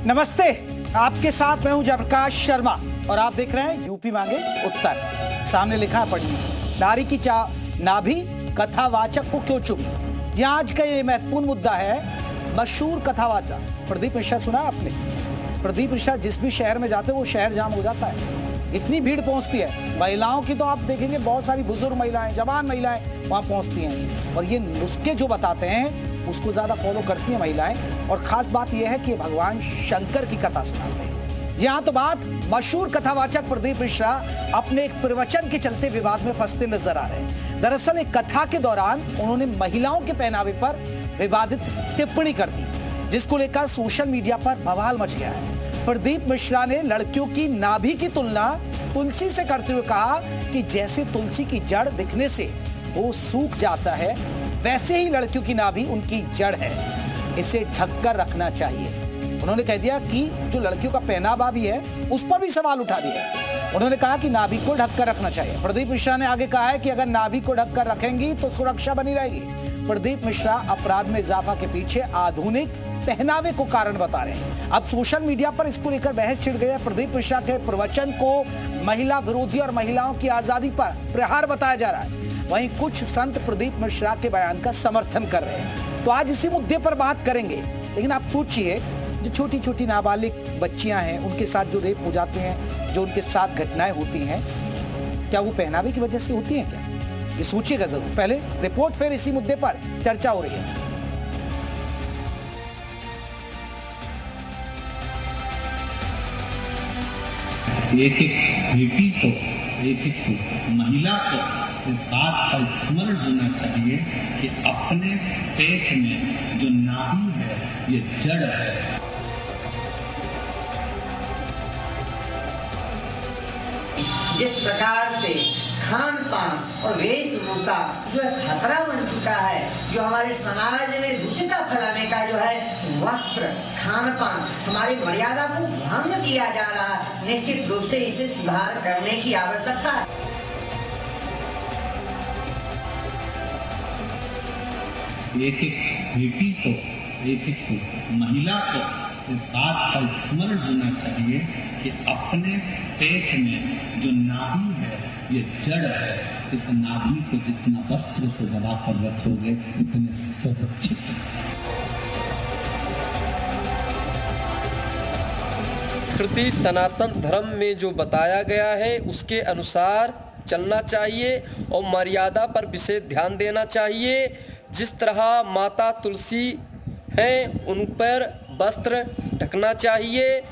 नमस्ते, आपके साथ मैं हूं जयप्रकाश शर्मा और आप देख रहे हैं यूपी मांगे उत्तर। सामने लिखा है, पढ़ लीजिए। नारी की नाभि कथावाचक को क्यों चुभी। जी, आज का ये महत्वपूर्ण मुद्दा है मशहूर कथावाचक प्रदीप मिश्रा। सुना आपने? प्रदीप मिश्रा जिस भी शहर में जाते हैं वो शहर जाम हो जाता है, इतनी भीड़ पहुंचती है। महिलाओं की तो आप देखेंगे बहुत सारी बुजुर्ग महिलाएं, जवान महिलाएं वहां पहुंचती हैं और ये नुस्खे जो बताते हैं उसको ज्यादा फॉलो करती हैं महिलाएं। और खास बात यह है कि भगवान शंकर की कथा सुनाते हैं। जी हाँ, तो बात मशहूर कथावाचक प्रदीप मिश्रा अपने एक प्रवचन के चलते विवाद में फंसते नजर आ रहे हैं। दरअसल एक कथा के दौरान उन्होंने महिलाओं के पहनावे पर विवादित टिप्पणी कर दी, जिसको लेकर सोशल मीडिया पर बवाल मच गया है। प्रदीप मिश्रा ने लड़कियों की नाभि की तुलना तुलसी से करते हुए कहा कि जैसे तुलसी की जड़ दिखने से वो सूख जाता है, वैसे ही लड़कियों की नाभि उनकी जड़ है, इसे ढककर रखना चाहिए। उन्होंने कह दिया कि जो लड़कियों का पहनावा भी है उस पर भी सवाल उठा दिया। उन्होंने कहा कि नाभि को ढककर रखना चाहिए। प्रदीप मिश्रा ने आगे कहा है कि अगर नाभि को ढककर रखेंगी तो सुरक्षा बनी रहेगी। प्रदीप मिश्रा अपराध में इजाफा के पीछे आधुनिक पहनावे को कारण बता रहे हैं। अब सोशल मीडिया पर इसको लेकर बहस छिड़ गई है। प्रदीप मिश्रा के प्रवचन को महिला विरोधी और महिलाओं की आजादी पर प्रहार बताया जा रहा है। वहीं कुछ संत प्रदीप मिश्रा के बयान का समर्थन कर रहे हैं। तो आज इसी मुद्दे पर बात करेंगे। लेकिन आप सोचिए, जो छोटी छोटी नाबालिग बच्चियां हैं उनके साथ जो रेप हो जाते हैं, जो उनके साथ घटनाएं होती हैं, क्या वो पहनावे की वजह से होती हैं क्या? ये सोचिएगा जरूर। पहले रिपोर्ट, फिर इसी मुद्दे पर चर्चा हो रही है। एक एक बेटी को, एक एक महिला को इस बात का स्मरण होना चाहिए कि अपने पेट में जो नाभि है ये जड़ है। जिस प्रकार से खान पान और वेशभूषा जो है खतरा बन चुका है, जो हमारे समाज में दूषिता फैलाने का जो है वस्त्र, खान पान, हमारी मर्यादा को भंग किया जा रहा है, निश्चित रूप से इसे सुधार करने की आवश्यकता है। एक एक बेटी को, एक एक महिला को इस बात का स्मरण होना चाहिए कि अपने पेट में जो नाभि है ये जड़ है। इस नाभि को जितना वस्त्र से दबा कर रखोगे उतने सुरक्षित। संस्कृति सनातन धर्म में जो बताया गया है उसके अनुसार चलना चाहिए और मर्यादा पर विशेष ध्यान देना चाहिए। जिस तरह माता तुलसी हैं उन पर वस्त्र ढकना चाहिए।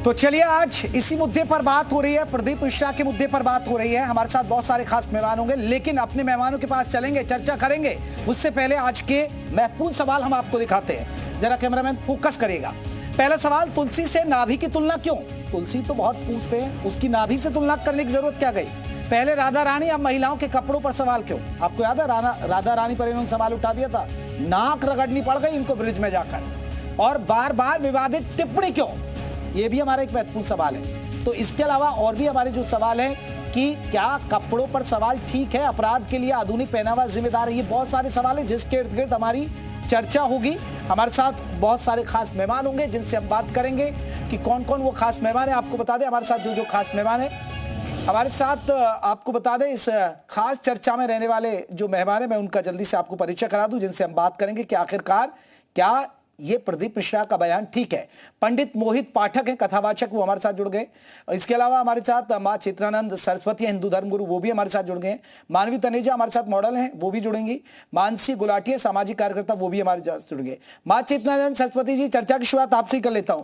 तो चलिए, आज इसी मुद्दे पर बात हो रही है, प्रदीप मिश्रा के मुद्दे पर बात हो रही है। हमारे साथ बहुत सारे खास मेहमान होंगे, लेकिन अपने मेहमानों के पास चलेंगे, चर्चा करेंगे। उससे पहले आज के महत्वपूर्ण सवाल हम आपको दिखाते हैं। जरा कैमरामैन फोकस करिएगा। पहला सवाल, तुलसी से नाभि की तुलना क्यों? तुलसी तो बहुत पूछते हैं, उसकी नाभि से तुलना करने की जरूरत क्या गई? पहले राधा रानी, अब महिलाओं के कपड़ों पर सवाल क्यों? आपको याद है राधा रानी पर इन्होंने सवाल उठा दिया था, नाक रगड़नी पड़ गई इनको ब्रिज में जाकर। और बार बार विवादित टिप्पणी क्यों? ये भी हमारा एक महत्वपूर्ण सवाल है। तो इसके अलावा और भी हमारे जो सवाल है कि क्या कपड़ों पर सवाल ठीक है, अपराध के लिए आधुनिक पहनावा जिम्मेदार है, ये बहुत सारे सवाल है जिसके इर्द गिर्द हमारी चर्चा होगी। हमारे साथ बहुत सारे खास मेहमान होंगे जिनसे हम बात करेंगे कि कौन कौन वो खास मेहमान है। आपको बता दें हमारे साथ जो खास मेहमान है हमारे साथ, आपको बता दें इस खास चर्चा में रहने वाले जो मेहमान है, मैं उनका जल्दी से आपको परिचय करा दूं, जिनसे हम बात करेंगे कि आखिरकार क्या ये प्रदीप मिश्रा का बयान ठीक है। पंडित मोहित पाठक हैं, कथावाचक, वो हमारे साथ जुड़ गए। इसके अलावा हमारे साथ मां चेतनानंद सरस्वती, हिंदू धर्मगुरु, वो भी हमारे साथ जुड़ गए। मानवी तनेजा हमारे साथ मॉडल हैं, वो भी जुड़ेंगी। मानसी गुलाटी, सामाजिक कार्यकर्ता, वो भी हमारे साथ जुड़ गए। मां चेतनानंद सरस्वती जी, चर्चा की शुरुआत आपसे ही कर लेता हूं।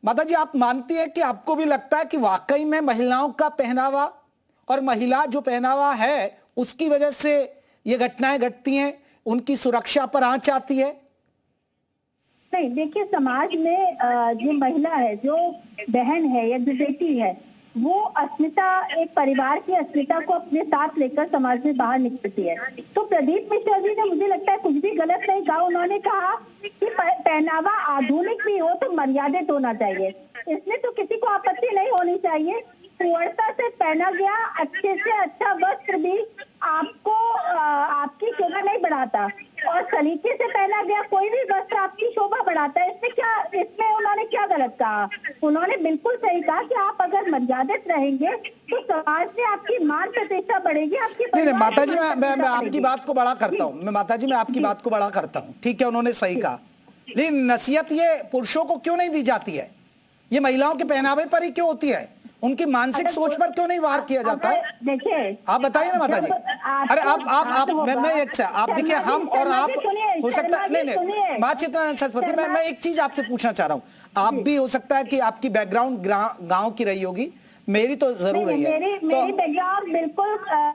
माता जी, आप मानती है कि आपको भी लगता है कि वाकई में महिलाओं का पहनावा और महिला जो पहनावा है उसकी वजह से ये घटनाएं घटती हैं, उनकी सुरक्षा पर आंच आती है? नहीं, देखिए, समाज में जो महिला है, जो बहन है या जो बेटी है, वो अस्मिता, एक परिवार की अस्मिता को अपने साथ लेकर समाज में बाहर निकलती है। तो प्रदीप मिश्रा जी ने, मुझे लगता है, कुछ भी गलत नहीं कहा। उन्होंने कहा कि पहनावा आधुनिक भी हो तो मर्यादित होना चाहिए। इसमें तो किसी को आपत्ति नहीं होनी चाहिए। पूर्णता से पहना गया अच्छे से अच्छा वस्त्र भी आपको आपकी शोभा नहीं बढ़ाता, और सलीके से पहना गया कोई भी वस्त्र आपकी शोभा बढ़ाता है। इसमें उन्होंने क्या गलत कहा? उन्होंने बिल्कुल सही कहा कि आप अगर मर्यादित रहेंगे तो समाज में आपकी मान प्रतिष्ठा बढ़ेगी, आपकी नहीं माता जी, मैं आपकी बात को बड़ा करता हूँ, मैं माता जी मैं आपकी बात को बड़ा करता हूँ, ठीक है उन्होंने सही कहा, लेकिन नसीहत ये पुरुषों को क्यों नहीं दी जाती है? ये महिलाओं के पहनावे पर ही क्यों होती है? उनकी मानसिक सोच पर क्यों नहीं वार किया जाता है? देखिए, आप बताइए ना माता जी। अरे आप मैं एक आप देखिए, हम और आप हो सकता है, नहीं माँ चित्रा सरस्वती, मैं एक चीज आपसे पूछना चाह रहा हूँ, आप भी हो सकता है कि आपकी बैकग्राउंड गांव की रही होगी, मेरी तो जरूर रही है। मेरी बैकग्राउंड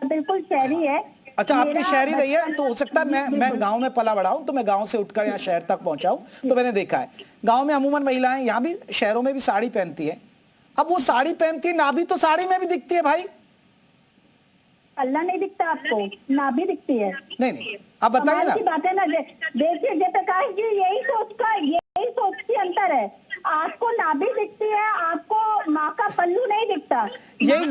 बिल्कुल शहरी है। अच्छा, आपकी शहरी रही है, तो हो सकता है मैं गांव में पला बड़ा हूं, तो मैं गांव से उठकर यहाँ शहर तक पहुंचा हूं, तो मैंने देखा है गांव में अमूमन महिलाएं, यहाँ भी शहरों में भी साड़ी पहनती है। अब वो साड़ी पहनती है, नाभि तो साड़ी में भी दिखती है भाई। अल्लाह नहीं दिखता आपको, नाभि दिखती है। नहीं आप बताइए ना। बात है ना, देखिए जयप्रकाश जी, यही सोच की अंतर है। आपको नाभि दिखती है, आपको माँ का पल्लू नहीं दिखता। यही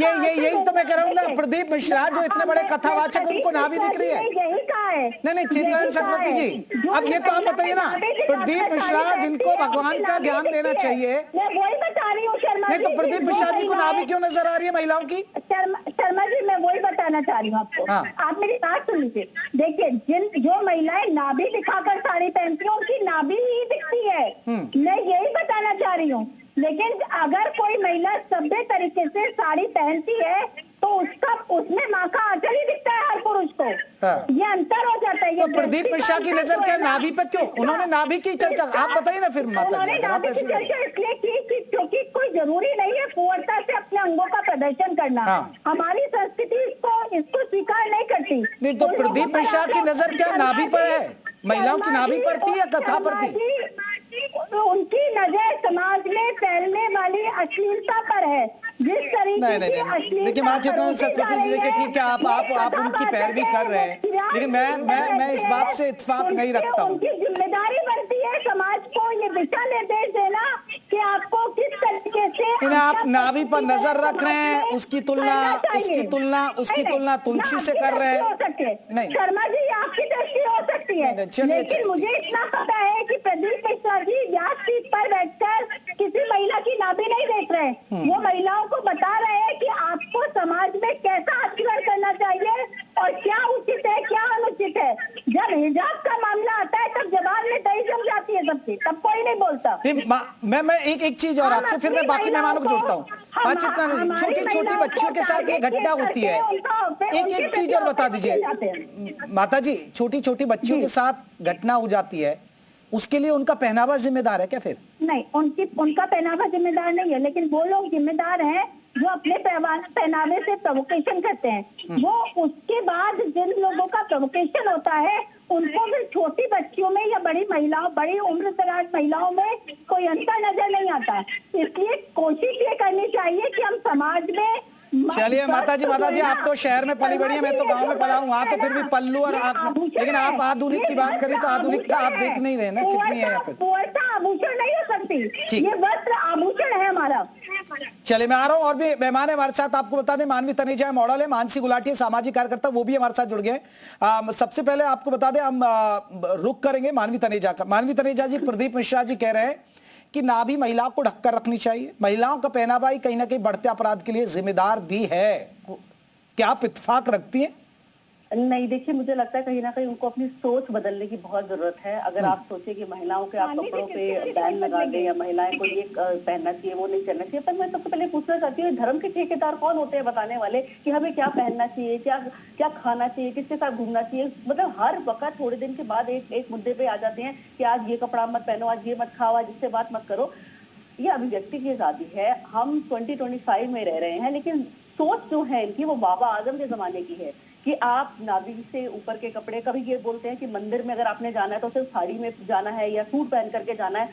तो मैं कह रहा हूँ ना, प्रदीप मिश्रा जो इतने बड़े कथावाचक, उनको नाभि दिख रही है। यही कहा है। नहीं चित्रा सरस्वती जी, अब ये तो आप बताइए ना, प्रदीप मिश्रा जिनको भगवान का ज्ञान देना चाहिए, मैं वही बता रही हूँ शर्मा जी। नहीं तो प्रदीप मिश्रा जी को नाभि क्यों नजर आ रही है महिलाओं की? शर्मा जी, मैं वही बताना चाह रही हूँ आपको। आप मेरी बात सुन लीजिए। देखिए, जो महिलाएं नाभि दिखाकर साड़ी पहनती हैं, उनकी नाभि ही दिखती है। मैं यही बताना चाह रही हूँ। लेकिन अगर कोई महिला सभ्य तरीके से साड़ी पहनती है तो उसमें माँ का आंचल ही दिखता है हर पुरुष को। ये अंतर हो जाता है। तो प्रदीप मिश्रा की नजर क्या नाभि पे क्यों? उन्होंने नाभि की चर्चा, आप बताइए ना फिर माता जी। उन्होंने नाभि की चर्चा इसलिए की क्योंकि कोई जरूरी नहीं है पूर्णता से अपने अंगों का प्रदर्शन करना। हमारी संस्कृति इसको स्वीकार नहीं करती। नहीं तो प्रदीप मिश्रा की नजर क्या नाभि पर है? महिलाओं की नाभि पर थी या कथा पर थी? उनकी नजर समाज में फैलने वाली अश्लीलता पर है। जिस तरीके नहीं देखिए माँ चित्रा सरस्वती जी, देखिए ठीक है, आप उनकी पैरवी कर रहे हैं, लेकिन मैं इस बात से इत्तेफाक नहीं रखता हूँ। उनकी जिम्मेदारी बनती है समाज को ये दिशा निर्देश देना कि आपको किस तरीके से। आप नाभि पर नजर रख रहे हैं, उसकी तुलना तुलसी से कर रहे हैं। नहीं शर्मा जी, आपकी दृष्टि हो सकती है, लेकिन मुझे इतना पता है कि प्रदीप मिश्रा जी व्यास सीट पर बैठकर किसी महिला की नाभि नहीं देख रहे हैं। वो महिलाओं को बता रहे हैं कि आपको समाज में कैसा आचरण करना चाहिए और क्या उचित है क्या अनुचित है। जब हिजाब का मामला आता है तब जवाब में दही जम जाती है सबकी, तब कोई नहीं बोलता। मैं एक चीज और आपसे, फिर मैं बाकी मेहमानों को जोड़ता हूँ। छोटी बच्चियों के साथ ये घटना होती है, एक चीज और बता दीजिए माता जी, छोटी बच्चियों के साथ घटना हो जाती है, उसके लिए उनका पहनावा जिम्मेदार है क्या? फिर नहीं, उनका पहनावा जिम्मेदार नहीं है, लेकिन वो लोग जिम्मेदार हैं जो अपने पहनावे से प्रोवोकेशन करते हैं। वो उसके बाद जिन लोगों का प्रोवोकेशन होता है उनको भी छोटी बच्चियों में या बड़ी उम्र दराज महिलाओं में कोई अंतर नजर नहीं आता। इसलिए कोशिश ये करनी चाहिए कि हम समाज में। चलिए माता जी, आप तो शहर में पली बड़ी है, मैं तो गांव में पला हूँ, वहाँ तो फिर भी पल्लू और लेकिन आप आधुनिक की बात करें तो आधुनिकता आप देख नहीं रहे ना कितनी है यहाँ पे। आभूषण नहीं हो सकती, ये वस्त्र आभूषण है हमारा। चलिए मैं आ रहा हूँ, और भी मेहमान है हमारे साथ। आपको बता दें, मानवी तनेजा मॉडल है, मानसी गुलाटी सामाजिक कार्यकर्ता, वो भी हमारे साथ जुड़ गए। सबसे पहले आपको बता दें, हम रुख करेंगे मानवी तनेजा का। मानवी तनेजा जी, प्रदीप मिश्रा जी कह रहे हैं कि नाभि महिलाओं को ढककर रखनी चाहिए, महिलाओं का पहनावा ही कहीं ना कहीं बढ़ते अपराध के लिए जिम्मेदार भी है। क्या आप इत्तेफाक रखती हैं? नहीं, देखिए मुझे लगता है कहीं ना कहीं उनको अपनी सोच बदलने की बहुत जरूरत है। अगर आप सोचे कि महिलाओं के आप कपड़ों पे बैन लगा दें या महिलाएं को ये पहनना चाहिए वो नहीं करना चाहिए, पर मैं सबसे पहले पूछना चाहती हूँ, धर्म के ठेकेदार कौन होते हैं बताने वाले कि हमें क्या पहनना चाहिए, क्या खाना चाहिए, किसके साथ घूमना चाहिए? मतलब हर वक्त थोड़े दिन के बाद एक मुद्दे पे आ जाते हैं कि आज ये कपड़ा मत पहनो, आज ये मत खाओ, आज इससे बात मत करो। ये अभिव्यक्ति की आजादी है, हम 2025 में रह रहे हैं, लेकिन सोच जो है इनकी वो बाबा आजम के जमाने की है कि आप नाभि से ऊपर के कपड़े, कभी ये बोलते हैं कि मंदिर में अगर आपने जाना है तो सिर्फ साड़ी में जाना है या सूट पहन करके जाना है।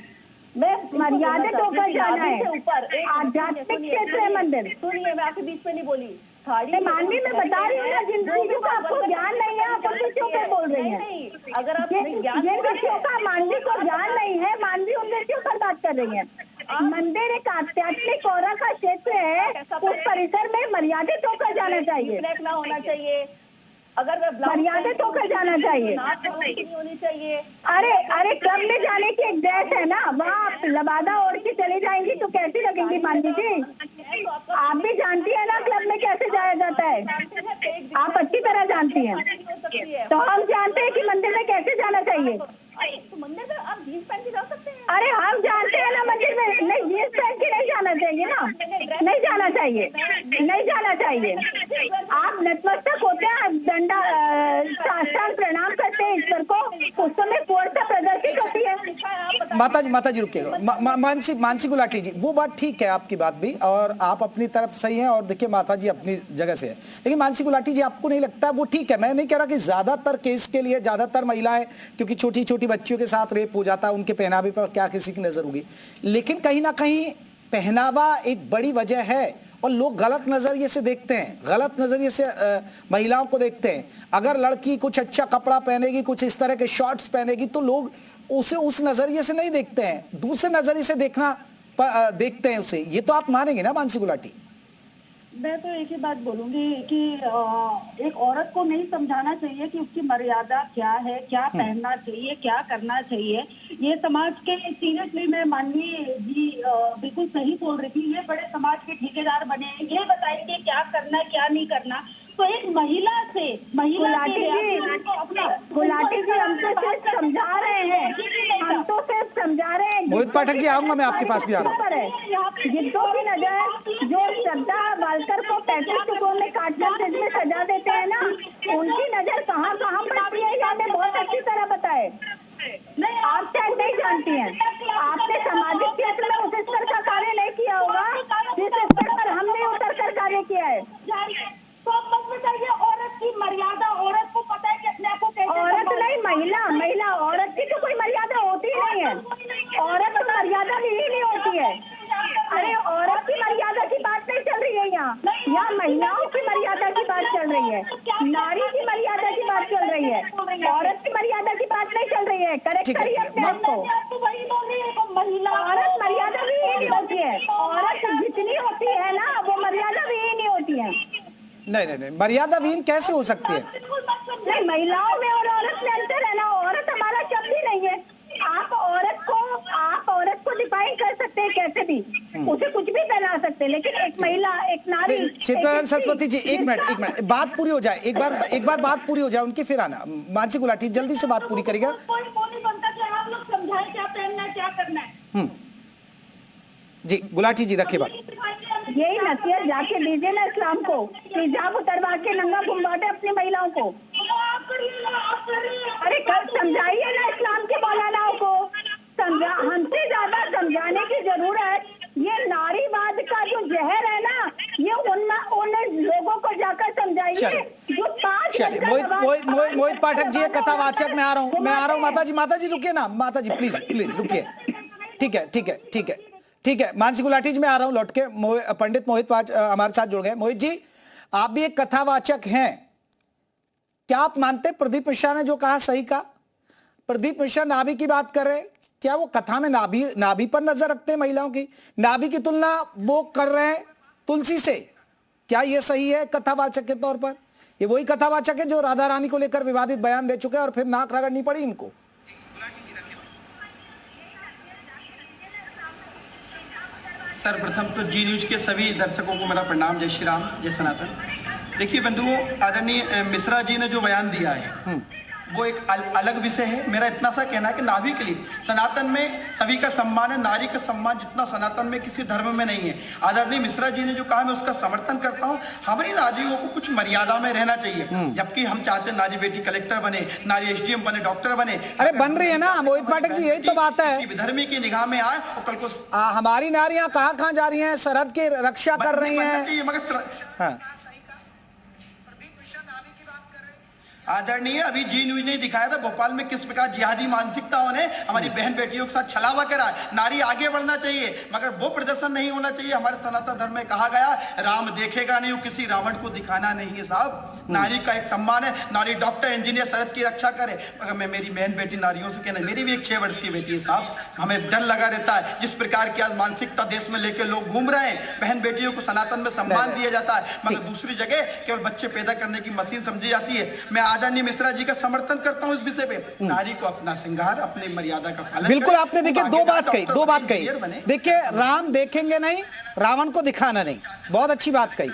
मैं मर्यादित होकर जाना है, ऊपर आध्यात्मिक क्षेत्र है मंदिर। सुनिए, मैं आपके बीच में नहीं बोली, साड़ी मानवी में बता रही हूँ ना, जिन चीजों का आपको ज्ञान नहीं है आप उन विषयों पर बोल रही हैं। अगर आप जिन विषयों का मानवी को ज्ञान नहीं है, मानवी उन विषयों पर बात कर रही है। मंदिर एक आध्यात्मिक औरा का क्षेत्र है, उस परिसर में मर्यादित होकर जाना चाहिए, ना होना चाहिए। अगर मर्यादित होकर जाना चाहिए, होनी चाहिए। अरे क्लब में जाने की एक ड्रेस है ना, वहाँ आप लबादा ओढ़ के चली जाएंगी तो कैसी लगेंगी मानवी जी? आप भी जानती है ना क्लब में कैसे जाया जाता है, आप अच्छी तरह जानती हैं। तो हम जानते हैं कि मंदिर में कैसे जाना चाहिए। तो मंदिर में आप जीन्स पहन के जा सकते हैं। अरे हम जानते हैं ना मंदिर में नहीं, जीन्स पहन के नहीं जाना चाहिए ना, नहीं जाना चाहिए, नहीं जाना चाहिए। आप नतमस्तक होते हैं, दंडा साष्टांग प्रणाम करते हैं ईश्वर को, उस समय पूर्णता प्रदर्शित होती है। माता जी रुकिएगा। मानसी गुलाटी जी, वो बात ठीक है आपकी बात भी, और आप अपनी तरफ सही हैं, और देखिए माता जी अपनी जगह से है। लेकिन मानसी गुलाटी जी, आपको नहीं लगता वो ठीक है? मैं नहीं कह रहा कि ज्यादातर केस के लिए ज्यादातर महिलाएं, क्योंकि छोटी छोटी बच्चियों के साथ रेप हो जाता है, उनके पहनावे पर क्या किसी की नजर होगी, लेकिन कहीं ना कहीं पहनावा एक बड़ी वजह है, और लोग गलत नजरिए से देखते हैं, गलत नजरिए से महिलाओं को देखते हैं। अगर लड़की कुछ अच्छा कपड़ा पहनेगी, कुछ इस तरह के शॉर्ट्स पहनेगी, तो लोग उसे उस नजरिए से नहीं देखते हैं, दूसरे नजरिए से देखते हैं उसे। ये तो आप मानेंगे ना मानसी गुलाटी? मैं तो एक ही बात बोलूंगी कि एक औरत को नहीं समझाना चाहिए कि उसकी मर्यादा क्या है, क्या पहनना चाहिए, क्या करना चाहिए। ये समाज के, सीरियसली मैं माननीय जी बिल्कुल सही बोल रही थी, ये बड़े समाज के ठेकेदार बने हैं, ये बताएंगे क्या करना है क्या नहीं करना। तो एक महिला से गुलाटी जी हम तो सिर्फ समझा रहे हैं, हम तो सिर्फ समझा रहे हैं। मोहित पाठक जी, आऊंगा मैं आपके पास भी आ रहा हूँ। जिद्दों की नजर जो श्रद्धा वालकर को 35 टुकड़ों में काटकर फ्रिज में सजा देते हैं ना, उनकी नजर कहाँ कहाँ पड़ती है, ये हमें बहुत अच्छी तरह बताए। नहीं, आप शायद नहीं जानती हैं, आपने सामाजिक क्षेत्र में उस स्तर का कार्य नहीं किया होगा जिस स्तर पर हमने उतर कर कार्य किया है। तो मत बताइए, औरत की मर्यादा, औरत को पता है कि अपने आप को कैसे, औरत नहीं महिला, औरत की तो कोई मर्यादा होती नहीं है, औरत तो मर्यादा भी ही नहीं होती है। अरे औरत की मर्यादा की बात नहीं चल रही है यहाँ महिलाओं की मर्यादा की बात चल रही है, नारी की मर्यादा की बात चल रही है, औरत की मर्यादा की बात नहीं चल रही है। करेक्ट करिए अपने आप को। औरत मर्यादा भी ही नहीं होती है, औरत जितनी होती है ना वो मर्यादा भी ही नहीं होती है। नहीं, मर्यादा विहीन कैसे हो सकती है? नहीं, महिलाओं में और औरत में अंतर है ना, औरत हमारा शब्द ही नहीं है। आप औरत को डिफाइन कर सकते हैं कैसे भी, उसे कुछ भी पहना सकते हैं, लेकिन एक महिला, एक नारी। चित्रानंद सरस्वती जी, एक मिनट, बात पूरी हो जाए, एक बार बात पूरी हो जाए उनकी, फिर आना। मानसी गुलाटी जल्दी से बात पूरी करेगा। कोई नहीं बनता कि आप लोग समझाएं क्या पहनना है क्या करना है। जी गुलाटी जी रखिए बात। यही नसीहत जाके दीजिए ना इस्लाम को, हिजाब उतरवा के नंगा घुमवा दे अपनी महिलाओं को। अरे कल समझाइए ना इस्लाम के मौलानाओं को, हमसे ज्यादा समझाने की जरूरत ये नारीवाद का जो जहर है ना, ये उन लोगों को जाकर समझाइए जो 5 मोहित पाठक जी, कथावाचक मैं आ रहा हूँ। माता जी रुकिए ना, माता जी प्लीज रुकिए। ठीक है मानसी गुलाटी जी, मैं आ रहा हूं लौट के। पंडित मोहित हमारे साथ जुड़ गए। मोहित जी, आप भी एक कथावाचक हैं, क्या आप मानते प्रदीप मिश्रा ने जो कहा सही कहा? प्रदीप मिश्रा नाभि की बात कर रहे, क्या वो कथा में नाभि पर नजर रखते हैं महिलाओं की? नाभि की तुलना वो कर रहे हैं तुलसी से, क्या ये सही है कथावाचक के तौर पर? ये वही कथावाचक है जो राधा रानी को लेकर विवादित बयान दे चुके हैं और फिर नाक रगड़नी पड़ी इनको। सर्वप्रथम तो जी न्यूज के सभी दर्शकों को मेरा प्रणाम। जय श्री राम, जय सनातन। देखिए बंधुओं, आदरणीय मिश्रा जी ने जो बयान दिया है वो एक अलग विषय है। मेरा इतना सा कहना है कि नाभि के लिए सनातन में सभी का सम्मान है, नारी का सम्मान जितना सनातन में किसी धर्म में नहीं है। आदरणीय मिश्रा जी ने जो कहा मैं उसका समर्थन करता हूँ। हमारी नारियों को कुछ मर्यादा में रहना चाहिए, जबकि हम चाहते हैं नारी बेटी कलेक्टर बने, नारी SDM बने, डॉक्टर बने। अरे बन रही है ना मोहित पाठक जी, यही तो बात है। धर्मी की निगाह में आए और कल को हमारी नारियां कहाँ जा रही हैं, सरहद की रक्षा कर रही हैं। आदरणीय, अभी जी न्यूज ने दिखाया था भोपाल में किस प्रकार जिहादी मानसिकताओं ने हमारी बहन बेटियों के साथ छलावा करा। नारी आगे बढ़ना चाहिए, मगर वो प्रदर्शन नहीं होना चाहिए। हमारे सनातन धर्म में कहा गया, राम देखेगा नहीं, वो किसी रावण को दिखाना नहीं है साहब। नारी का एक सम्मान है, नारी डॉक्टर, इंजीनियर, सरहद की रक्षा करे। मगर मैं मेरी बहन बेटी नारियों से कहना, मेरी भी एक 6 वर्ष की बेटी है साहब। हमें डर लगा रहता है जिस प्रकार की आज मानसिकता देश में लेके लोग घूम रहे हैं। बहन बेटियों को सनातन में सम्मान दिया जाता है, मगर दूसरी जगह केवल बच्चे पैदा करने की मशीन समझी जाती है। मैं आदरणीय मिश्रा जी का समर्थन करता हूं इस विषय पे। नारी को अपना श्रृंगार, अपनी मर्यादा का पालन। बिल्कुल, आपने देखिए दो बात कही। देखिए, राम देखेंगे नहीं, रावण को दिखाना नहीं, बहुत अच्छी बात कही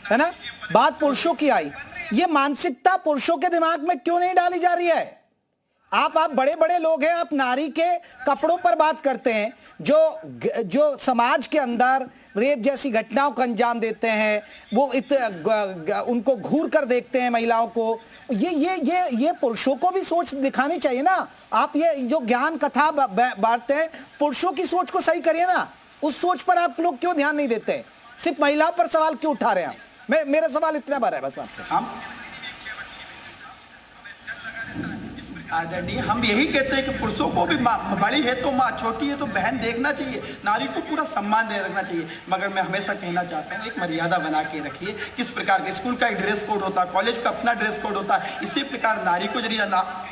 है ना। बात पुरुषों की आई, ये मानसिकता पुरुषों के दिमाग में क्यों नहीं डाली जा रही है? आप बड़े बड़े लोग हैं, आप नारी के कपड़ों पर बात करते हैं, जो समाज के अंदर रेप जैसी घटनाओं को अंजाम देते हैं, वो उनको घूर कर देखते हैं महिलाओं को। ये पुरुषों को भी सोच दिखानी चाहिए ना। आप ये जो ज्ञान कथा बांटते हैं, पुरुषों की सोच को सही करिए ना। उस सोच पर आप लोग क्यों ध्यान नहीं देते? सिर्फ महिलाओं पर सवाल क्यों उठा रहे हैं? मेरा सवाल इतना बड़ा है बस आपसे। आदरणीय, हम यही कहते हैं कि पुरुषों को भी बड़ी है तो माँ, छोटी है तो बहन देखना चाहिए, नारी को पूरा सम्मान दे रखना चाहिए। मगर मैं हमेशा कहना चाहता हूँ, एक मर्यादा बना के रखिए। किस प्रकार के स्कूल का एक ड्रेस कोड होता है, कॉलेज का अपना ड्रेस कोड होता है, इसी प्रकार नारी को यदि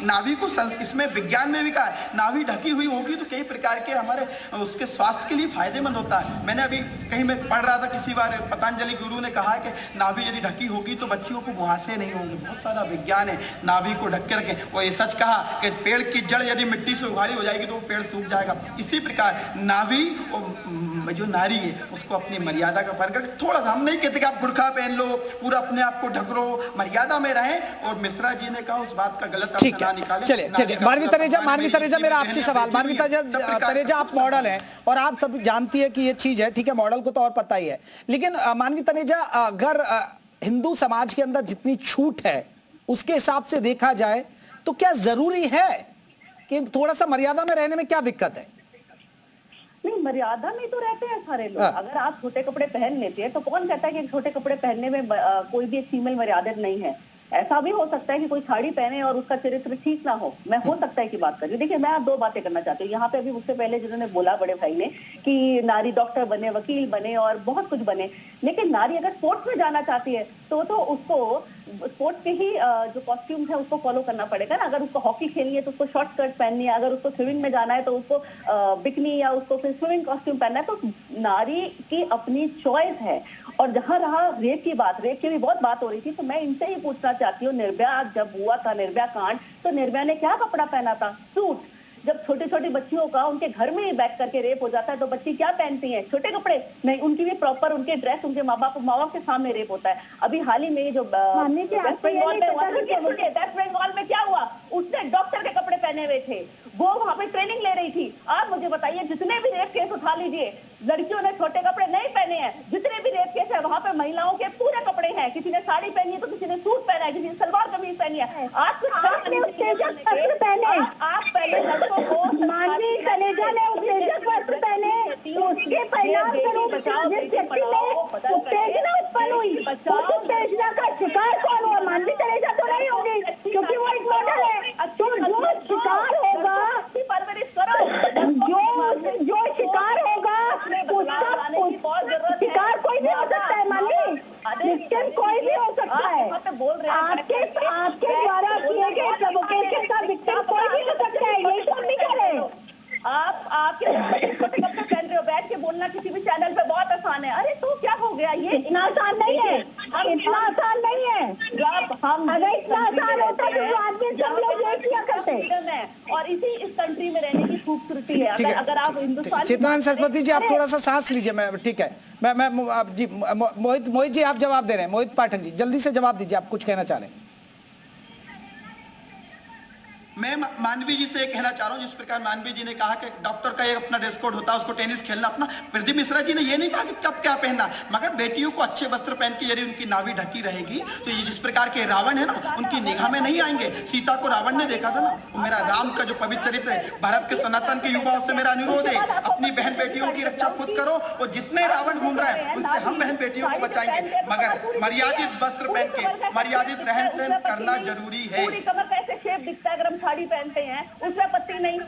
नाभि को इसमें विज्ञान में भी कहा है, नाभि ढकी हुई होगी तो कई प्रकार के हमारे उसके स्वास्थ्य के लिए फायदेमंद होता है। मैंने अभी कहीं मैं पढ़ रहा था, किसी बार पतंजलि गुरु ने कहा है कि नाभि यदि ढकी होगी तो बच्चियों को मुहासे नहीं होंगे। बहुत सारा विज्ञान है, नाभि को ढक के रखें। वो ये सच कि पेड़ की जड़ यदि मिट्टी से उगाड़ी हो जाएगी तो वो पेड़ सूख जाएगा। इसी प्रकार नाभि और जो नारी है उसको अपनी मर्यादा का पालन करके, थोड़ा सा, हम नहीं कहते कि आप बुर्का पहन लो, पूरा अपने आप को ढक लो, मर्यादा में रहें। और मिश्रा जी ने कहा उस बात का गलत अर्थ ना निकालें। चलिए, ठीक है। मानवी तनेजा, मेरा आपसे सवाल। मानवी तनेजा, आप मॉडल हैं और आप सब जानती है कि ये चीज है, ठीक है, मॉडल को तो और पता ही है। लेकिन मानवी तनेजा, अगर हिंदू समाज के अंदर जितनी छूट है उसके हिसाब से देखा जाए तो क्या जरूरी है कि थोड़ा सा मर्यादा में रहने में क्या दिक्कत है? नहीं, मर्यादा में तो रहते हैं सारे लोग। अगर आप छोटे कपड़े पहन लेते हैं तो कौन कहता है कि छोटे कपड़े पहनने में कोई भी एक फीमेल मर्यादित नहीं है? ऐसा भी हो सकता है कि कोई साड़ी पहने और उसका चरित्र ठीक ना हो। मैं हो सकता है कि बात कर रही हूँ। देखिए, मैं 2 बातें करना चाहती हूँ यहाँ पे। अभी उससे पहले जिन्होंने बोला बड़े भाई ने कि नारी डॉक्टर बने, वकील बने और बहुत कुछ बने, लेकिन नारी अगर स्पोर्ट्स में जाना चाहती है तो उसको स्पोर्ट्स के ही जो कॉस्ट्यूम्स है उसको फॉलो करना पड़ेगा ना। अगर उसको हॉकी खेलनी है तो उसको शॉर्ट स्कर्ट पहननी है, अगर उसको स्विमिंग में जाना है तो उसको बिकनी या उसको फिर स्विमिंग कॉस्ट्यूम पहनना है। तो नारी की अपनी चॉइस है। और जहां रहा रेप की बात, रेप की भी बहुत बात हो रही थी, तो मैं इनसे ही पूछना चाहती हूँ, निर्भया जब हुआ था, निर्भया कांड, तो निर्भया ने क्या कपड़ा पहना था? सूट। जब छोटी छोटी बच्चियों का उनके घर में ही बैठ करके रेप हो जाता है तो बच्ची क्या पहनती हैं? छोटे कपड़े नहीं, उनकी भी प्रॉपर उनके ड्रेस उनके माँ बाप के सामने रेप होता है। अभी हाल ही में जो वेस्ट बंगाल में क्या हुआ, उसने डॉक्टर के कपड़े पहने हुए थे, वो वहां पे ट्रेनिंग ले रही थी। आप मुझे बताइए, जितने भी रेप केस उठा लीजिए, लड़कियों ने छोटे कपड़े नहीं पहने हैं। जितने भी रेप केस है वहां पे महिलाओं के पूरे कपड़े हैं। किसी ने साड़ी पहनी है तो किसी ने सूट पहना है, किसी ने सलवार कमीज पहनी है। आप पहले लड़कों को मानवी तनेजा ने वस्त्र पहने, उसके परिणाम स्वरूप उत्तेजना उत्पन्न हुई। उत्तेजना का शिकार कौन हुआ? मानवी तनेजा तो नहीं होगी क्योंकि वो एक मॉडल है। तो जो शिकार होगा, जो शिकार होगा उसका शिकार कोई भी हो सकता है। मानवी विक्टिम कोई भी हो सकता है। आपके द्वारा किए गए प्रोवोकेशन का विक्टिम कोई भी हो सकता है। यही तो हम नहीं कह रहे। आप छोटे कपड़े पहन रहे हो, बैठ के बोलना किसी भी चैनल पे बहुत आसान है। अरे तो क्या हो गया? ये इतना आसान नहीं है, इतना आसान नहीं है। हम अगर इतना आसान होता तो आदमी सब लोग ये किया करते। और इस कंट्री में रहने की खूबसूरती है। अगर आप हिंदुस्तान, चित्रानंद सरस्वती जी, आप थोड़ा सा सांस लीजिए। मैं ठीक है, मैं जी मोहित जी आप जवाब दे रहे हैं। मोहित पाठक जी, जल्दी से जवाब दीजिए, आप कुछ कहना चाह रहे हैं। मैं मानवी जी से कहना चाह रहा हूँ, जिस प्रकार मानवी जी ने कहा कि डॉक्टर का एक अपना ड्रेस कोड होता है, उसको टेनिस खेलना अपना। प्रदीप मिश्रा जी ने ये नहीं कहा कि कब क्या पहनना, मगर बेटियों को अच्छे वस्त्र पहन के यदि उनकी नाभि ढकी रहेगी तो ये जिस प्रकार के रावण है ना, उनकी निगाह में नहीं आएंगे। सीता को रावण ने देखा था ना, वो मेरा राम का जो पवित्र चरित्र है। भारत के सनातन के युवाओं से मेरा अनुरोध है, अपनी बहन बेटियों की रक्षा खुद करो, और जितने रावण घूम रहे हैं उनसे हम बहन बेटियों को बचाएंगे, मगर मर्यादित वस्त्र पहन के मर्यादित रहन सहन करना जरूरी है। कैसे शेप दिखता है अगर हम साड़ी पहनते हैं, उसमें आपत्ति नहीं।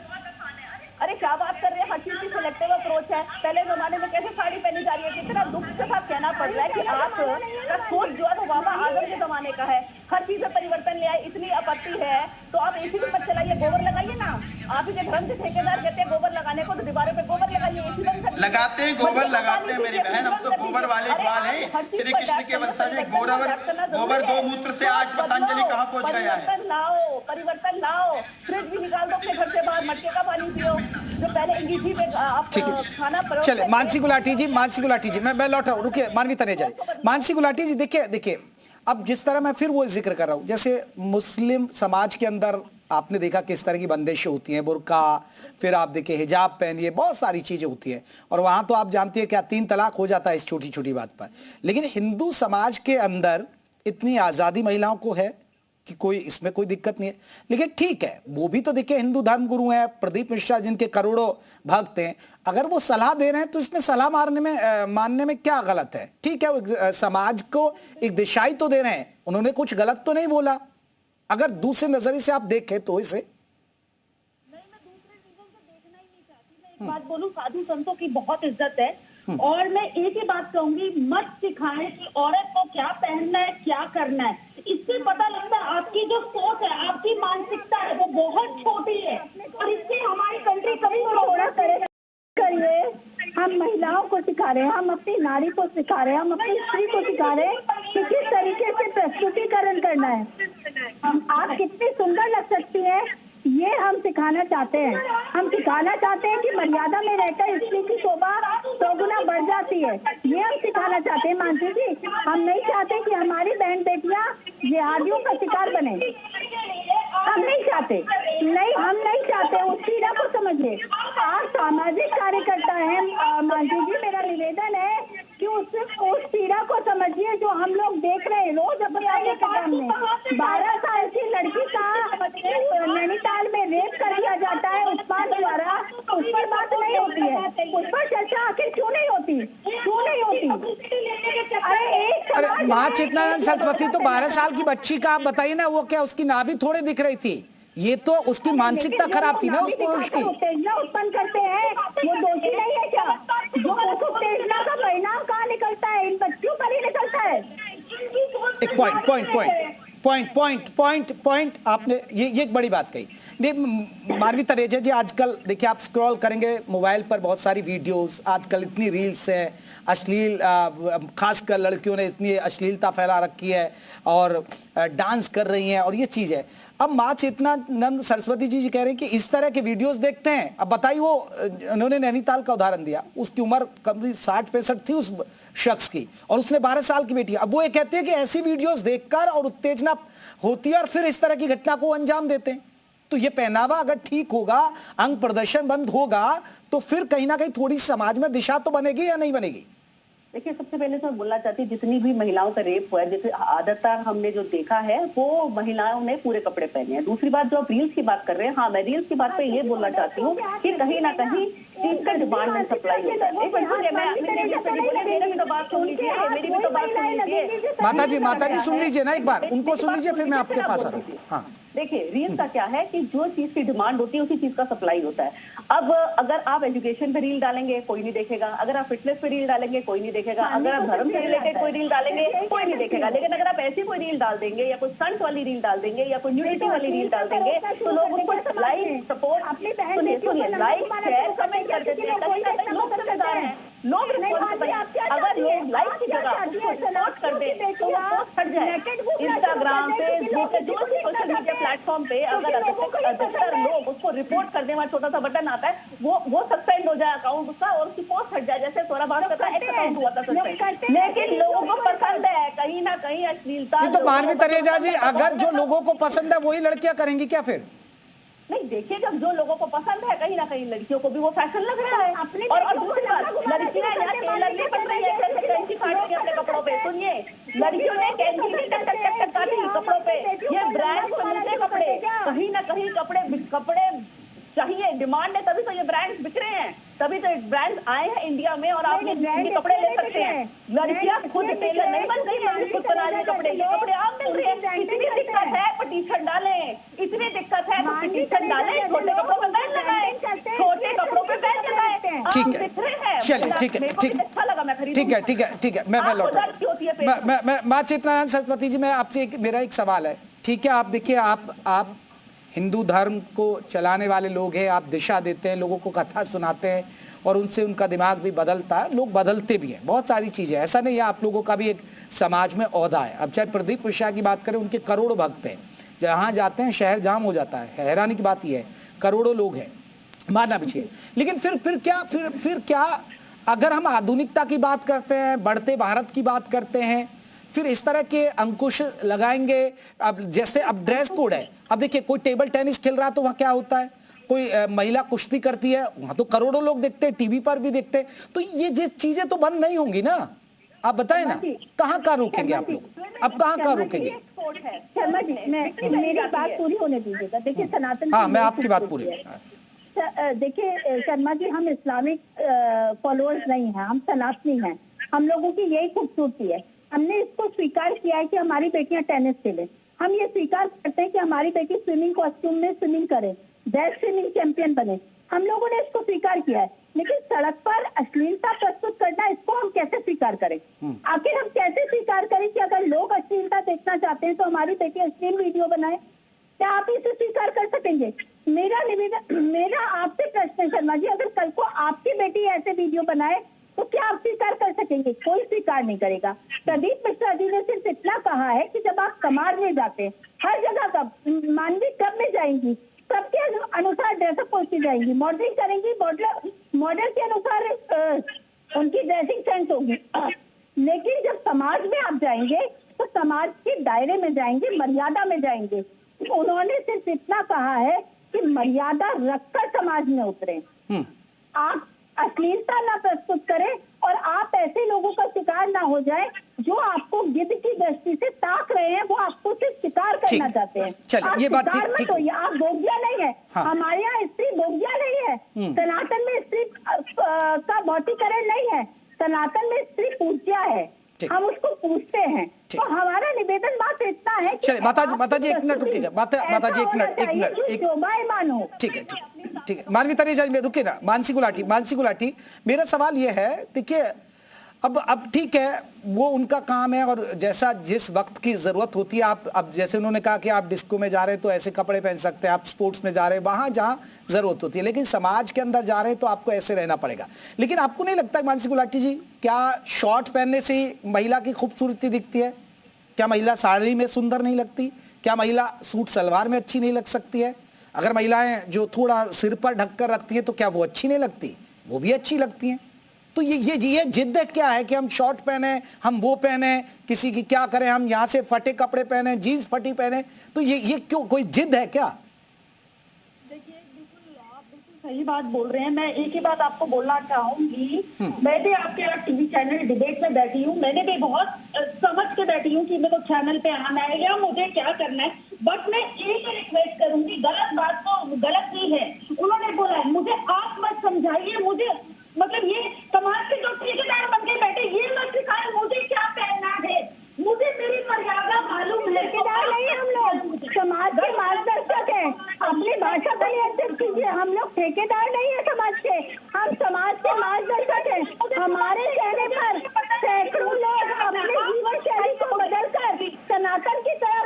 अरे क्या बात कर रहे हैं, हर चीज की सिलेक्टिव अप्रोच है। पहले जमाने में कैसे साड़ी पहनी जा रही है, कितना दुख के साथ कहना पड़ रहा है कि आपका सोच जो है वो बाबा आजम के जमाने का है, हर चीज में परिवर्तन ले आए। इतनी आपत्ति है तो आप एसी में मत चलाइए, गोबर लगाइए ना। आप ही के धर्म के ठेकेदार कहते हैं गोबर लगाने को, तो दीवारों पे गोबर लगाइए, एसी बंद लगाते हैं, गोबर लगाते हैं मेरी बहन, हम तो गोबर वाले ग्वाल हैं, श्री कृष्ण के वंशज हैं। गोबर गौमूत्र से आज पतंजलि कहाँ पहुँच गया है। परिवर्तन लाओ, फ्रिज भी निकाल दो अपने घर से बाहर, मटके का पानी पियो जो पहले अंगीठी में आप खाना। चले मानसी गुलाटी जी, मानसी गुलाटी जी, मैं लौट रहा हूँ, रुकिए मानवी तनेजा। मानसी गुलाटी जी देखिए अब जिस तरह मैं फिर वो जिक्र कर रहा हूँ, जैसे मुस्लिम समाज के अंदर आपने देखा किस तरह की बंदिशें होती हैं, बुर्का, फिर आप देखिए हिजाब पहनिए, बहुत सारी चीजें होती हैं, और वहां तो आप जानती है क्या 3 तलाक हो जाता है इस छोटी छोटी बात पर। लेकिन हिंदू समाज के अंदर इतनी आजादी महिलाओं को है कि कोई इसमें कोई दिक्कत नहीं है। लेकिन ठीक है, वो भी तो देखिए हिंदू धर्म गुरु हैं प्रदीप मिश्रा जिनके करोड़ों भक्त हैं, अगर वो सलाह दे रहे हैं तो इसमें सलाह मानने में क्या गलत है। ठीक है, वो समाज को एक दिशाई तो दे रहे हैं, उन्होंने कुछ गलत तो नहीं बोला। अगर दूसरे नजरिए से आप देखें तो इसे बात बोलूं, साधु संतों की बहुत इज्जत है, और मैं एक ही बात कहूंगी, मत सिखाएं कि औरत को क्या पहनना है, क्या करना है। इससे पता लगता है आपकी जो सोच है, आपकी मानसिकता है, वो बहुत छोटी है, और इससे हमारी कंट्री कभी थोड़ा करिए। हम महिलाओं को सिखा रहे हैं, हम अपनी नारी को सिखा रहे हैं, हम अपनी स्त्री को सिखा रहे हैं कि किस तरीके से प्रस्तुतिकरण करना है। आप कितनी सुंदर लग सकती है, ये हम सिखाना चाहते हैं। हम सिखाना चाहते हैं कि मर्यादा में रहकर स्त्री की शोभा 100 गुना बढ़ जाती है, ये हम सिखाना चाहते हैं मानसी जी। हम नहीं चाहते कि हमारी बहन बेटियां जिहादियों का शिकार बने, हम नहीं चाहते, नहीं हम नहीं चाहते। उस पीड़ा को समझिए, आप सामाजिक कार्यकर्ता हैं मानसी जी, मेरा निवेदन है कि उस पीड़ा को समझिए जो हम लोग देख रहे हैं रोज अपने आगे के सामने। 12 साल की लड़की का नैनीताल में रेप कर दिया जाता है उत्पाद द्वारा, उस पर बात नहीं होती है, उस पर चर्चा आखिर क्यों नहीं होती, क्यों नहीं होती। अरे माँ चित्तानंद सरस्वती तो 12 साल की बच्ची का आप बताइए ना, वो क्या उसकी नाभि थोड़े दिख रही थी, ये तो उसकी मानसिकता खराब थी ना उस पुरुष की। उत्तेजना उत्पन्न करते हैं, वो दोषी नहीं है क्या? जो उत्तेजना का परिणाम कहाँ निकलता है, इन बच्चों पर ही निकलता है। एक पॉइंट आपने ये एक बड़ी बात कही। मानवी तनेजा जी, आजकल देखिए आप स्क्रॉल करेंगे मोबाइल पर बहुत सारी वीडियोस, आजकल इतनी रील्स है, अश्लील खासकर लड़कियों ने इतनी अश्लीलता फैला रखी है और डांस कर रही हैं, और ये चीज़ है। अब माँ चित्तानंद सरस्वती जी कह रहे हैं कि इस तरह के वीडियोस देखते हैं। अब बताइए, वो उन्होंने नैनीताल का उदाहरण दिया, उसकी उम्र करीब 60-65 थी उस शख्स की, और उसने 12 साल की बेटी। अब वो ये कहते हैं कि ऐसी वीडियोस देखकर और उत्तेजना होती है और फिर इस तरह की घटना को अंजाम देते हैं। तो ये पहनावा अगर ठीक होगा, अंग प्रदर्शन बंद होगा, तो फिर कहीं ना कहीं थोड़ी समाज में दिशा तो बनेगी या नहीं बनेगी। देखिए, सबसे पहले तो मैं बोलना चाहती हूँ, जितनी भी महिलाओं का रेप हुआ है, जैसे आदतन हमने जो देखा है, वो महिलाओं ने पूरे कपड़े पहने हैं। दूसरी बात, जो आप रील्स की बात कर रहे हैं, हाँ मैं रील्स की बात पे ये बोलना चाहती हूँ कि कहीं ना कहीं इनका डिमांड एंड सप्लाई होता है। मेरी भी तो बात सुन लीजिए, मेरी भी तो बात सुन लीजिए। माता जी सुन लीजिए ना, एक बार उनको सुन लीजिए, फिर मैं आपके पास आ रहा हूँ। हाँ देखिए, रील का क्या है कि जो चीज की डिमांड होती है उसी चीज का सप्लाई होता है। अब अगर आप एजुकेशन पे रील डालेंगे कोई नहीं देखेगा, अगर आप फिटनेस पे रील डालेंगे कोई नहीं देखेगा, अगर आप धर्म से रिलेटेड कोई रील डालेंगे कोई नहीं देखेगा। लेकिन अगर आप ऐसी कोई रील डाल देंगे या कोई स्टंट वाली रील डाल देंगे या कोई न्यूडिटी वाली रील डाल देंगे तो लोग उनको लाइक सपोर्ट सुनिए लाइक शेयर कमेंट कर देते हैं। कहीं ना कहीं लोग जिम्मेदार हैं, लोग रिस्पॉन्सिबल हैं। अगर लोग लाइक की जगह उसको सपोर्ट कर दें तो वो पोस्ट हट जाए। इंस्टाग्राम पे जो सोशल मीडिया प्लेटफॉर्म पे अगर अधिकतर लोग उसको रिपोर्ट करने वाला छोटा सा बटन आता है, वो सस्पेंड हो जाए अकाउंट उसका और उसकी पोस्ट हट जाए। जैसे थोड़ा बात करता है, अकाउंट हुआ था सस्पेंड, लेकिन लोगों को पसंद है कहीं ना कहीं अश्लीलता। तो मानवी तनेजा जी, अगर जो लोगों को पसंद है वही लड़कियां करेंगी क्या फिर? नहीं देखिए, जब जो लोगों को पसंद है, कहीं ना कहीं लड़कियों को भी वो फैशन लग रहा है। और दूसरी बात, लड़कियां यार टेलर नहीं बन रही है जैसे कैंची काट के अपने कपड़ों पे। सुनिए, लड़कियों ने कैंची नहीं टक टक टक काटी कपड़ों पे। ये ब्रांड से मिलते कपड़े, कहीं ना कहीं कपड़े चाहिए, डिमांड है, तभी तो ये ब्रांड्स बिक रहे हैं, तभी तो ब्रांड्स आए हैं इंडिया में और आप ये कपड़े ले सकते हैं। लड़कियां खुद टेलर नहीं बन गई, खुद बना रही कपड़े, ये कपड़े आप मिल रहे हैं। इतनी दिक्कत है तो टी शर्ट डालें, इतनी दिक्कत है तो टी शर्ट डालें, छोटे कपड़ों पे बैन लगाएं, छोटे कपड़ों पे बैन लगाएं। ठीक है, चलिए ठीक है, अच्छा लगा, मैं खरीदूंगा। ठीक है, मैं लौट रहा हूं। माँ चेतनानंद सरस्वती जी, मैं आपसे मेरा एक सवाल है, ठीक है? आप देखिए, आप हिंदू धर्म को चलाने वाले लोग हैं, आप दिशा देते हैं, लोगों को कथा सुनाते हैं और उनसे उनका दिमाग भी बदलता है, लोग बदलते भी हैं, बहुत सारी चीज़ें, ऐसा नहीं है। आप लोगों का भी एक समाज में ओहदा है। अब चाहे प्रदीप मिश्रा की बात करें, उनके करोड़ों भक्त हैं, जहाँ जाते हैं शहर जाम हो जाता है। हैरानी की बात यह है, करोड़ों लोग हैं, मानना भी चाहिए। लेकिन फिर क्या अगर हम आधुनिकता की बात करते हैं, बढ़ते भारत की बात करते हैं, फिर इस तरह के अंकुश लगाएंगे? अब जैसे अब ड्रेस कोड है, अब देखिए कोई टेबल टेनिस खेल रहा है तो वहाँ क्या होता है, कोई महिला कुश्ती करती है, वहाँ तो करोड़ों लोग देखते हैं, टीवी पर भी देखते हैं। तो ये चीजें तो बंद नहीं होंगी ना? आप बताएं ना, कहाँ रोकेंगे आप लोग? अब कहाँ रोकेंगे? शर्मा जी, मेरी बात पूरी होने दीजिएगा। देखिए सनातन, हाँ मैं आपकी बात पूरी, देखिए शर्मा जी, हम इस्लामिक फॉलोअर्स नहीं हैं, हम सनातनी हैं। हम लोगों की यही खूबसूरती है, हमने इसको स्वीकार किया है कि हमारी बेटियां टेनिस खेलें। हम ये स्वीकार करते हैं कि हमारी बेटी स्विमिंग कॉस्ट्यूम में स्विमिंग करे, बेस्ट स्विमिंग चैंपियन बने। हम लोगों ने इसको स्वीकार किया है। लेकिन सड़क पर अश्लीलता प्रस्तुत करना, इसको हम कैसे स्वीकार करें? आखिर हम कैसे स्वीकार करें कि अगर लोग अश्लीलता देखना चाहते हैं तो हमारी बेटी अश्लील वीडियो बनाए? क्या आप इसे स्वीकार कर सकेंगे? मेरा आपसे प्रश्न है शर्मा जी, अगर कल को आपकी बेटी ऐसे वीडियो बनाए तो क्या आप स्वीकार कर सकेंगे? कोई स्वीकार नहीं करेगा। प्रदीप मिश्रा जी ने सिर्फ इतना कहा है कि जब आप कमार में जाते हैं, हर जगह कब मानवी कब में जाएंगी, सबके अनुसार ड्रेसअप पहुंची जाएंगी, मॉडलिंग करेंगी, मॉडल के अनुसार उनकी ड्रेसिंग सेंस होगी। लेकिन जब समाज में आप जाएंगे तो समाज के दायरे में जाएंगे, मर्यादा में जाएंगे। उन्होंने सिर्फ इतना कहा है कि मर्यादा रखकर समाज में उतरे, आप अश्लीलता ना प्रस्तुत करें और आप ऐसे लोगों का शिकार ना हो जाए जो आपको गिद्ध की दृष्टि से ताक रहे हैं, वो आपको सिर्फ शिकार करना चाहते हैं। चलिए, ये बात ठीक है। आप बोगिया नहीं है, हाँ। हमारे यहाँ स्त्री बोगिया नहीं है। सनातन में स्त्री का भौतिकरण नहीं है, सनातन में स्त्री पूज्या है, हम उसको पूछते हैं। तो हमारा निवेदन मात्र इतना है कि माता जी एक मिनट रुकिएगा, माता जी एक मिनट शोभायमान हो। ठीक है मानवी तनेजा जी, रुके ना। मानसी गुलाटी, मेरा सवाल ये है, देखिए अब ठीक है, वो उनका काम है और जैसा जिस वक्त की जरूरत होती है, आप अब जैसे उन्होंने कहा कि आप डिस्को में जा रहे हैं तो ऐसे कपड़े पहन सकते हैं, आप स्पोर्ट्स में जा रहे हैं वहां जहां जरूरत होती है, लेकिन समाज के अंदर जा रहे हैं तो आपको ऐसे रहना पड़ेगा। लेकिन आपको नहीं लगता मानसी गुलाटी जी, क्या शॉर्ट पहनने से ही महिला की खूबसूरती दिखती है? क्या महिला साड़ी में सुंदर नहीं लगती? क्या महिला सूट सलवार में अच्छी नहीं लग सकती है? अगर महिलाएं जो थोड़ा सिर पर ढककर रखती हैं तो क्या वो अच्छी नहीं लगती? वो भी अच्छी लगती हैं। तो ये जिद क्या है कि हम शॉर्ट पहने, हम वो पहने, किसी की क्या करें, हम यहाँ से फटे कपड़े पहने, जीन्स फटी पहने, तो ये क्यों, कोई जिद है क्या? देखिए बिल्कुल आप सही बात बोल रहे हैं। मैं एक ही बात आपको बोलना चाहूंगी, मैं भी आपके टीवी चैनल डिबेट में बैठी हूँ, मैंने भी बहुत समझ के बैठी हूँ कि मेरे को चैनल पे आना है या मुझे क्या करना है। बट मैं एक रिक्वेस्ट करूंगी, गलत बात तो गलत ही है। उन्होंने बोला है मुझे आप मत समझाइए, मुझे मतलब ये समाज के जो ठेकेदार बन के बैठे ये मत सिखाए मुझे क्या पहनना है, मुझे मेरी मर्यादा मालूम है। ठेकेदार नहीं, हम लोग समाज के मार्गदर्शक हैं। अपनी भाषा का नियंत्रण कीजिए, हम लोग ठेकेदार नहीं है समाज के, हम समाज के मार्गदर्शक हैं। हमारे कहने पर सैकड़ों लोग अपने जीवन शैली को बदलकर सनातन की तरफ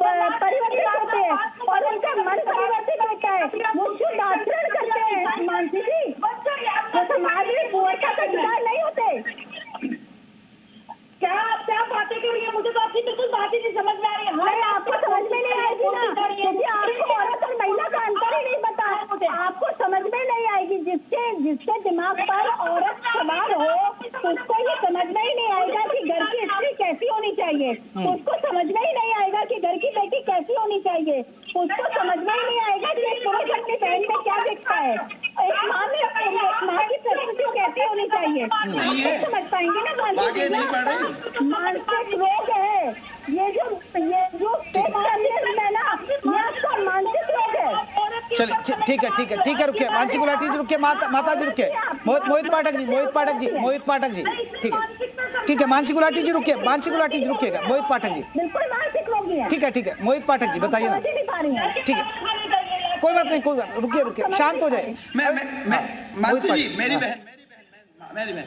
परिवर्तित होते हैं और उनका मन परिवर्तित होता है, वो शुद्ध आचरण करते हैं। मानसी जी, तो समाज में बुआता का शिकार नहीं होते। क्या बातें कर रही है? मुझे तो आपकी बिल्कुल बात ही नहीं समझ में आ रही है। आपको समझ में नहीं आएगी ना, क्योंकि आपको औरत और महिला का अंतर ही नहीं पता है। मुझे आपको समझ में नहीं आएगी। जिसके दिमाग पर औरत सवार हो उसको ये समझ में ही नहीं आएगा कि घर की स्त्री कैसी होनी चाहिए, उसको समझ में ही नहीं आएगा कि घर की बेटी कैसी होनी चाहिए, उसको समझ में ही नहीं आएगा कि एक पुरुष अपनी बहन में क्या देखता है, एक माँ की प्रस्तुति कैसी होनी चाहिए, उसको समझ पाएंगे ना। मानसिक रोग है ये जो है ना, ये आपका मानसिक रोग है। चलिए ठीक है रुकिए, मानसी गुलाटी जी रुकिए, माता जी रुकिए, मोहित पाठक जी ठीक है, मानसी गुलाटी जी रुकिएगा, मोहित पाठक जी बिल्कुल मानसिक रोगी है। ठीक है, मोहित पाठक जी बताइए ना। ठीक है, कोई बात नहीं, रुकिए, शांत हो जाए। मानसी जी, मेरी बहन,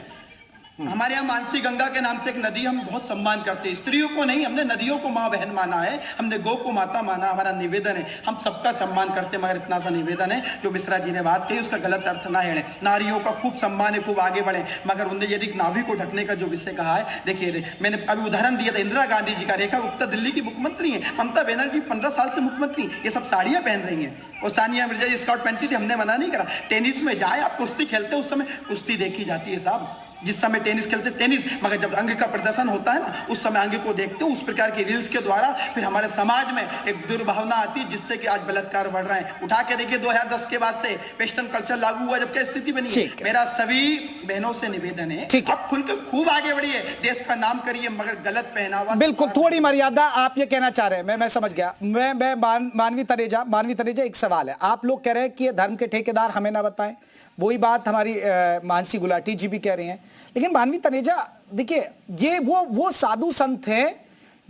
हमारे यहाँ मानसी गंगा के नाम से एक नदी हम बहुत सम्मान करते हैं। स्त्रियों को नहीं, हमने नदियों को माँ बहन माना है, हमने गौ को माता माना। हमारा निवेदन है, हम सबका सम्मान करते हैं, मगर इतना सा निवेदन है जो मिश्रा जी ने बात कही उसका गलत अर्थ ना हेड़े। नारियों का खूब सम्मान है, खूब आगे बढ़े, मगर उन्हें यदि नाभि को ढकने का जो विषय कहा है, देखिए मैंने अभी उदाहरण दिया था इंदिरा गांधी जी का। रेखा गुप्ता दिल्ली की मुख्यमंत्री है, ममता बनर्जी 15 साल से मुख्यमंत्री, ये सब साड़ियाँ पहन रही हैं, और सानिया मिर्जा जी स्कर्ट पहनती थी, हमने मना नहीं करा। टेनिस में जाए आप, कुश्ती खेलते उस समय कुश्ती देखी जाती है साहब, जिस समय टेनिस खेलते टेनिस, मगर जब अंग का प्रदर्शन होता है ना, उस समय अंग को देखते हो। उस प्रकार की रील्स के द्वारा फिर हमारे समाज में एक दुर्भावना आती है, जिससे कि आज बलात्कार बढ़ रहे हैं। उठा के देखिए 2010 के बाद से वेस्टर्न कल्चर लागू हुआ, जब क्या स्थिति बनी है। मेरा सभी बहनों से निवेदन है, आप खुल के खूब आगे बढ़िए, देश का नाम करिए, मगर गलत पहनावा। बिल्कुल, थोड़ी मर्यादा आप ये कहना चाह रहे हैं, मैं समझ गया। मैं मानवी तनेजा, एक सवाल है, आप लोग कह रहे हैं कि धर्म के ठेकेदार हमें ना बताएं, वही बात हमारी मानसी गुलाटी जी भी कह रही हैं। लेकिन मानवी तनेजा देखिए, ये वो साधु संत हैं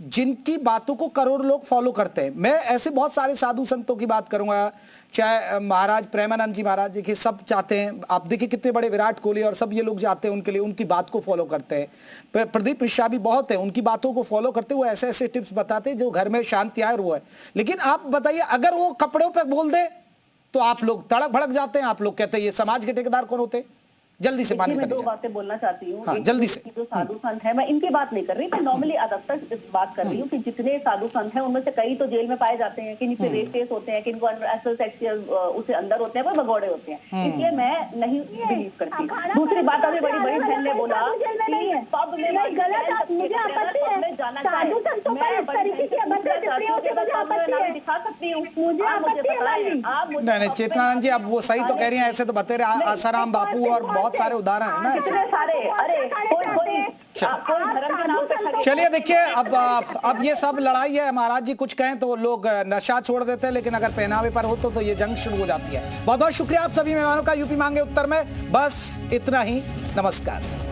जिनकी बातों को करोड़ लोग फॉलो करते हैं। मैं ऐसे बहुत सारे साधु संतों की बात करूंगा, चाहे महाराज प्रेमानंद जी महाराज, देखिए सब चाहते हैं, आप देखिए कितने बड़े विराट कोहली और सब ये लोग जाते हैं उनके लिए, उनकी बात को फॉलो करते हैं। प्रदीप मिश्रा भी बहुत है, उनकी बातों को फॉलो करते हुए ऐसे ऐसे टिप्स बताते हैं जो घर में शांति आए वो है। लेकिन आप बताइए, अगर वो कपड़ों पर बोल दे तो आप लोग तड़क भड़क जाते हैं, आप लोग कहते हैं ये समाज के ठेकेदार कौन होते हैं। जल्दी से मैं दो बातें बोलना चाहती हूँ। हाँ, जल्दी से। जो साधु संत है, मैं इनकी बात नहीं कर रही, मैं नॉर्मली अदब बात कर रही हूँ कि जितने साधु संत हैं उनमें से कई तो जेल में पाए जाते हैं, किन्हीं पे रेप केस होते हैं, किनको सेक्सुअल उसे अंदर होते हैं, कोई भगौड़े होते हैं, इसलिए मैं नहीं बिलीव करती। दूसरी बात, अभी बड़ी बड़ी बहन ने बोला पब में दिखा सकती हूँ, नहीं चेतनानंद जी, अब वो सही तो कह रही हैं, ऐसे तो बते रहे आसाराम बापू और बहुत सारे उदाहरण है ना सारे। अरे चलिए देखिए, अब ये सब लड़ाई है। महाराज जी कुछ कहें तो लोग नशा छोड़ देते हैं, लेकिन अगर पहनावे पर हो तो ये जंग शुरू हो जाती है। बहुत बहुत शुक्रिया आप सभी मेहमानों का यूपी मांगे उत्तर में। बस इतना ही, नमस्कार।